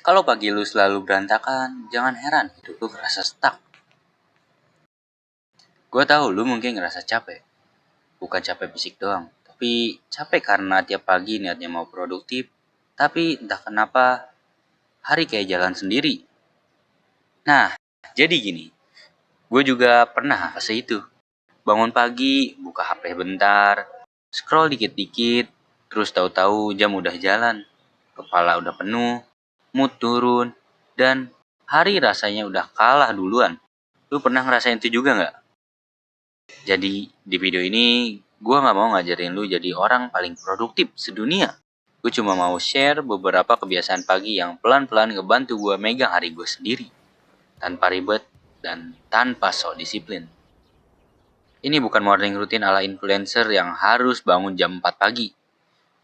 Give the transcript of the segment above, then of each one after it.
Kalau pagi lu selalu berantakan, jangan heran hidup lu ngerasa stuck. Gue tahu lu mungkin ngerasa capek. Bukan capek fisik doang, tapi capek karena tiap pagi niatnya mau produktif, tapi entah kenapa hari kayak jalan sendiri. Nah, jadi gini, gue juga pernah fase itu. Bangun pagi, buka HP bentar, scroll dikit-dikit, terus tahu-tahu jam udah jalan, kepala udah penuh, mood turun, dan hari rasanya udah kalah duluan. Lu pernah ngerasain itu juga nggak? Jadi di video ini gue nggak mau ngajarin lu jadi orang paling produktif sedunia. Gue cuma mau share beberapa kebiasaan pagi yang pelan-pelan ngebantu gue megang hari gue sendiri. Tanpa ribet dan tanpa sok disiplin. Ini bukan morning routine ala influencer yang harus bangun jam 4 pagi.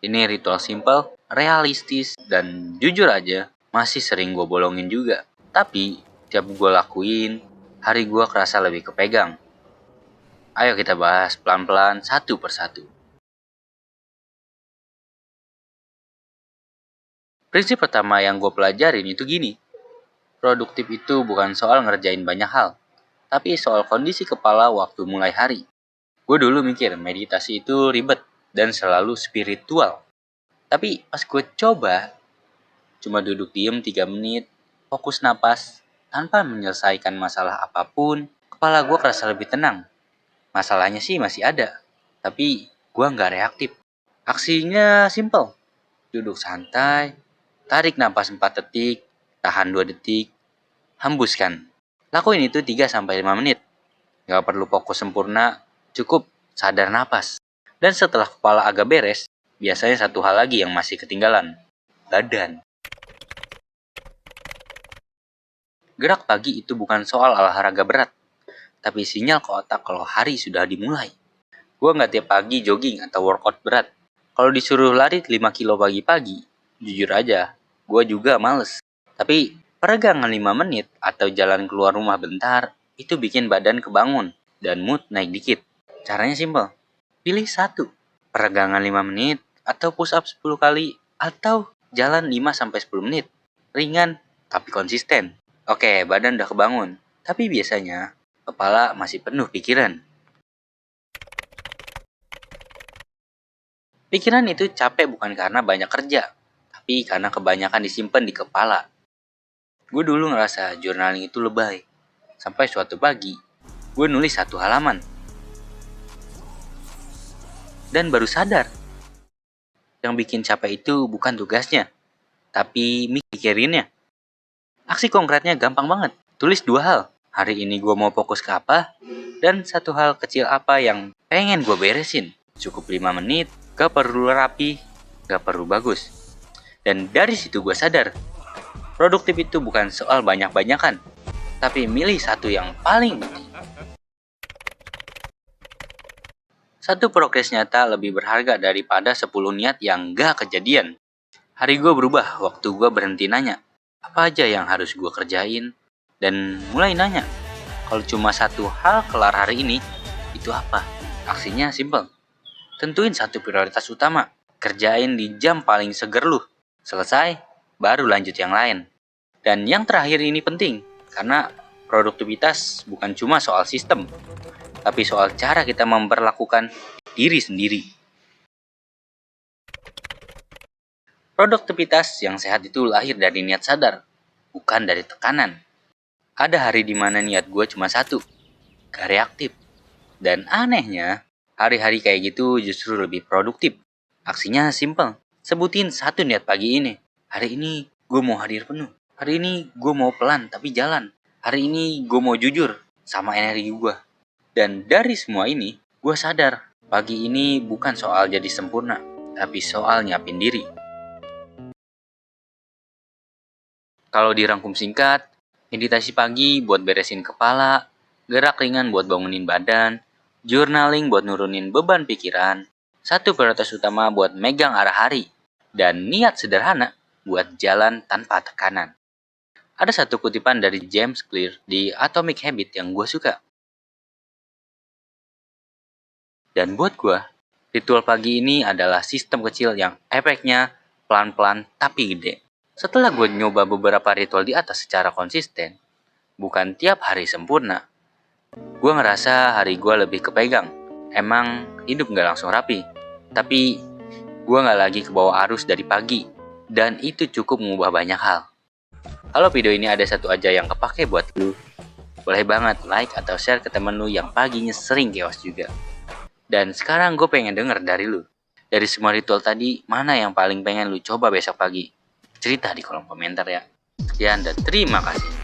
Ini ritual simple, realistis, dan jujur aja masih sering gue bolongin juga. Tapi tiap gue lakuin, hari gue kerasa lebih kepegang. Ayo kita bahas pelan-pelan satu persatu. Prinsip pertama yang gue pelajarin itu gini. Produktif itu bukan soal ngerjain banyak hal, tapi soal kondisi kepala waktu mulai hari. Gue dulu mikir meditasi itu ribet dan selalu spiritual. Tapi pas gue coba, cuma duduk diem 3 menit, fokus napas, tanpa menyelesaikan masalah apapun, kepala gue kerasa lebih tenang. Masalahnya sih masih ada, tapi gue nggak reaktif. Aksinya simple, duduk santai, tarik napas 4 detik, tahan 2 detik, hembuskan. Lakuin itu 3-5 menit. Nggak perlu fokus sempurna, cukup sadar napas. Dan setelah kepala agak beres, biasanya satu hal lagi yang masih ketinggalan, badan. Gerak pagi itu bukan soal olahraga berat, tapi sinyal ke otak kalau hari sudah dimulai. Gue nggak tiap pagi jogging atau workout berat. Kalau disuruh lari 5 kilo pagi-pagi, jujur aja, gue juga males. Tapi peregangan 5 menit atau jalan keluar rumah bentar, itu bikin badan kebangun dan mood naik dikit. Caranya simpel, pilih satu. Peregangan 5 menit, atau push up 10 kali, atau jalan 5-10 menit. Ringan, tapi konsisten. Oke, badan udah kebangun. Tapi biasanya, kepala masih penuh pikiran. Pikiran itu capek bukan karena banyak kerja, tapi karena kebanyakan disimpan di kepala. Gue dulu ngerasa journaling itu lebay. Sampai suatu pagi, gue nulis 1 halaman. Dan baru sadar, yang bikin capek itu bukan tugasnya, tapi mikirinnya. Aksi konkretnya gampang banget. Tulis 2 hal. Hari ini gue mau fokus ke apa, dan 1 hal kecil apa yang pengen gue beresin. Cukup 5 menit, gak perlu rapi, gak perlu bagus. Dan dari situ gue sadar, produktif itu bukan soal banyak-banyakan, tapi milih satu yang paling penting. Satu progres nyata lebih berharga daripada 10 niat yang gak kejadian. Hari gue berubah waktu gue berhenti nanya, apa aja yang harus gue kerjain, dan mulai nanya, kalau cuma 1 hal kelar hari ini, itu apa? Aksinya simple. Tentuin 1 prioritas utama, kerjain di jam paling seger lu. Selesai, baru lanjut yang lain. Dan yang terakhir ini penting, karena produktivitas bukan cuma soal sistem, tapi soal cara kita memperlakukan diri sendiri. Produktivitas yang sehat itu lahir dari niat sadar, bukan dari tekanan. Ada hari di mana niat gue cuma 1, gak reaktif. Dan anehnya, hari-hari kayak gitu justru lebih produktif. Aksinya simple, sebutin 1 niat pagi ini. Hari ini gue mau hadir penuh. Hari ini gue mau pelan tapi jalan. Hari ini gue mau jujur sama energi gue. Dan dari semua ini, gue sadar pagi ini bukan soal jadi sempurna, tapi soal nyiapin diri. Kalau dirangkum singkat, meditasi pagi buat beresin kepala, gerak ringan buat bangunin badan, journaling buat nurunin beban pikiran, 1 prioritas utama buat megang arah hari, dan niat sederhana buat jalan tanpa tekanan. Ada 1 kutipan dari James Clear di Atomic Habit yang gue suka. Dan buat gue, ritual pagi ini adalah sistem kecil yang efeknya pelan-pelan tapi gede. Setelah gue nyoba beberapa ritual di atas secara konsisten, bukan tiap hari sempurna, gue ngerasa hari gue lebih kepegang. Emang hidup gak langsung rapi, tapi gue gak lagi ke bawah arus dari pagi, dan itu cukup mengubah banyak hal. Kalau video ini ada satu aja yang kepake buat lu, boleh banget like atau share ke temen lu yang paginya sering chaos juga. Dan sekarang gue pengen denger dari lu. Dari semua ritual tadi, mana yang paling pengen lu coba besok pagi? Cerita di kolom komentar ya. Sekian dan terima kasih.